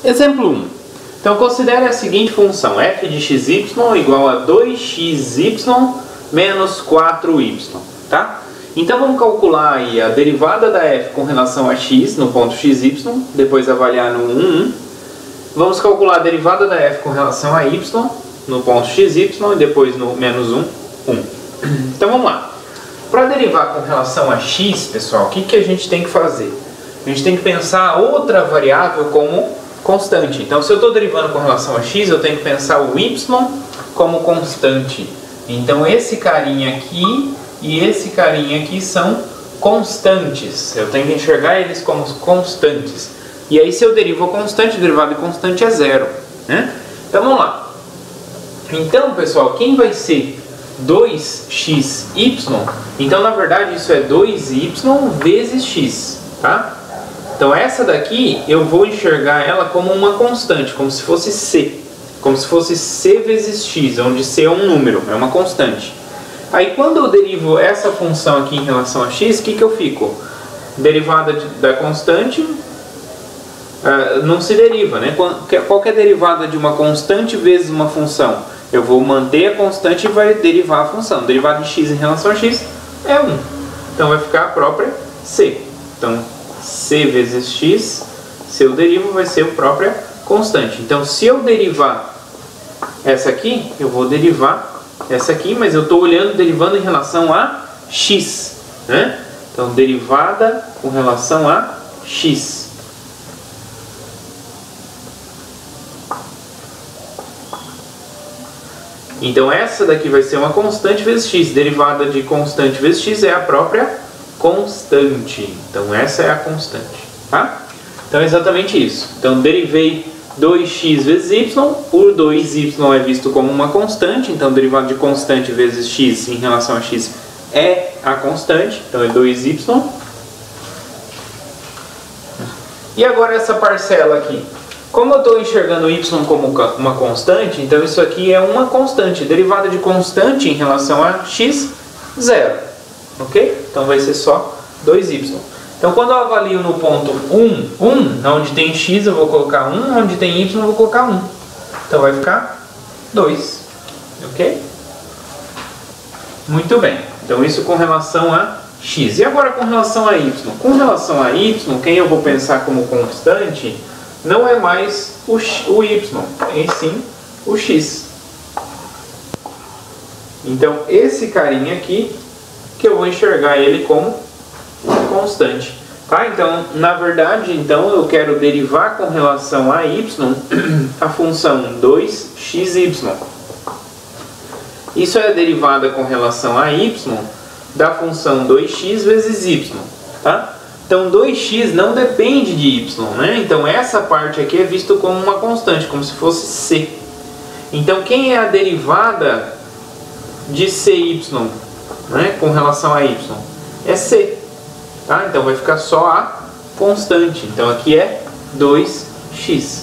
Exemplo 1. Então considere a seguinte função: f de xy igual a 2xy menos 4y. Tá? Então vamos calcular aí a derivada da f com relação a x no ponto xy, depois avaliar no 1. Vamos calcular a derivada da f com relação a y no ponto xy e depois no menos 1. Então vamos lá. Para derivar com relação a x, pessoal, o que a gente tem que fazer? A gente tem que pensar outra variável como constante. Então, se eu estou derivando com relação a x, eu tenho que pensar o y como constante. Então, esse carinha aqui e esse carinha aqui são constantes. Eu tenho que enxergar eles como constantes. E aí, se eu derivo a constante, o derivado de constante é zero, né? Então, vamos lá. Então, pessoal, quem vai ser 2xy? Então, na verdade, isso é 2y vezes x, tá? Então essa daqui eu vou enxergar ela como uma constante, como se fosse c. Como se fosse c vezes x, onde c é um número, é uma constante. Aí quando eu derivo essa função aqui em relação a x, o que eu fico? Derivada da constante não se deriva, né? Qual que é a derivada de uma constante vezes uma função? Eu vou manter a constante e vai derivar a função. Derivada de x em relação a x é 1. Então vai ficar a própria c. Então c vezes x, se eu derivo, vai ser a própria constante. Então, se eu derivar essa aqui, eu vou derivar essa aqui, mas eu estou derivando em relação a x, né? Então, derivada com relação a x. Então, essa daqui vai ser uma constante vezes x. Derivada de constante vezes x é a própria constante. Então essa é a constante, tá? Então é exatamente isso. Então derivei 2x vezes y, por 2y é visto como uma constante, então derivado de constante vezes x em relação a x é a constante, então é 2y. E agora essa parcela aqui. Como eu estou enxergando y como uma constante, então isso aqui é uma constante. Derivada de constante em relação a x, zero. Ok? Então vai ser só 2y. Então quando eu avalio no ponto 1, onde tem x eu vou colocar 1, onde tem y eu vou colocar 1. Então vai ficar 2. Ok? Muito bem. Então isso com relação a x. E agora com relação a y? Com relação a y, quem eu vou pensar como constante não é mais o y, e sim o x. Então esse carinha aqui, que eu vou enxergar ele como constante, tá? Então, na verdade, então eu quero derivar com relação a y a função 2xy. Isso é a derivada com relação a y da função 2x vezes y, tá? Então 2x não depende de y, né? Então essa parte aqui é visto como uma constante, como se fosse c. Então quem é a derivada de cy, né, com relação a y? É c. Tá? Então vai ficar só a constante. Então aqui é 2x.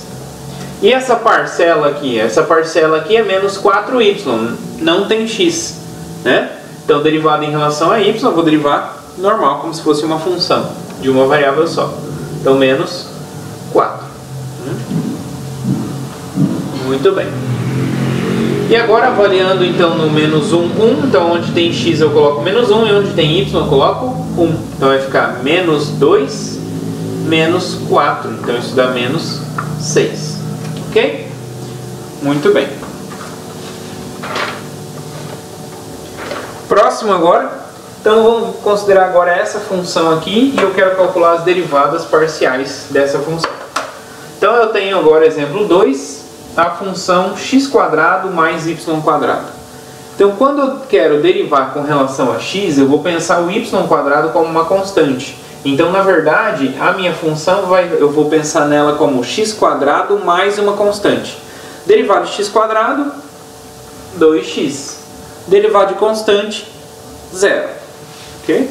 E essa parcela aqui? Essa parcela aqui é menos 4y. Não tem x, né? Então derivada em relação a y, eu vou derivar normal, como se fosse uma função de uma variável só. Então menos 4. Muito bem. E agora avaliando então no menos 1, 1, então onde tem x eu coloco menos 1 e onde tem y eu coloco 1. Então vai ficar menos 2, menos 4. Então isso dá menos 6. Ok? Muito bem. Próximo agora. Então vamos considerar agora essa função aqui e eu quero calcular as derivadas parciais dessa função. Então eu tenho agora exemplo 2. A função x² mais y². Então, quando eu quero derivar com relação a x, eu vou pensar o y² como uma constante. Então, na verdade, a minha função eu vou pensar nela como x² mais uma constante. Derivada de x², 2x. Derivada de constante, 0. Ok?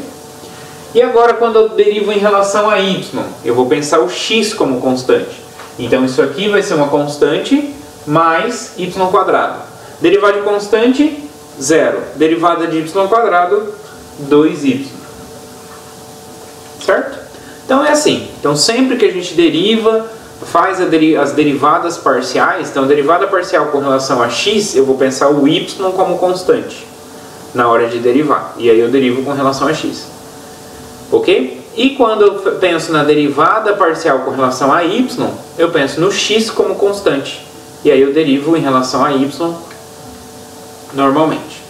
E agora, quando eu derivo em relação a y, eu vou pensar o x como constante. Então isso aqui vai ser uma constante mais y². Derivada de constante, 0. Derivada de y², 2y. Certo? Então é assim. Então sempre que a gente deriva faz as derivadas parciais, então derivada parcial com relação a x, eu vou pensar o y como constante na hora de derivar, e aí eu derivo com relação a x, ok? E quando eu penso na derivada parcial com relação a y, eu penso no x como constante, e aí eu derivo em relação a y normalmente.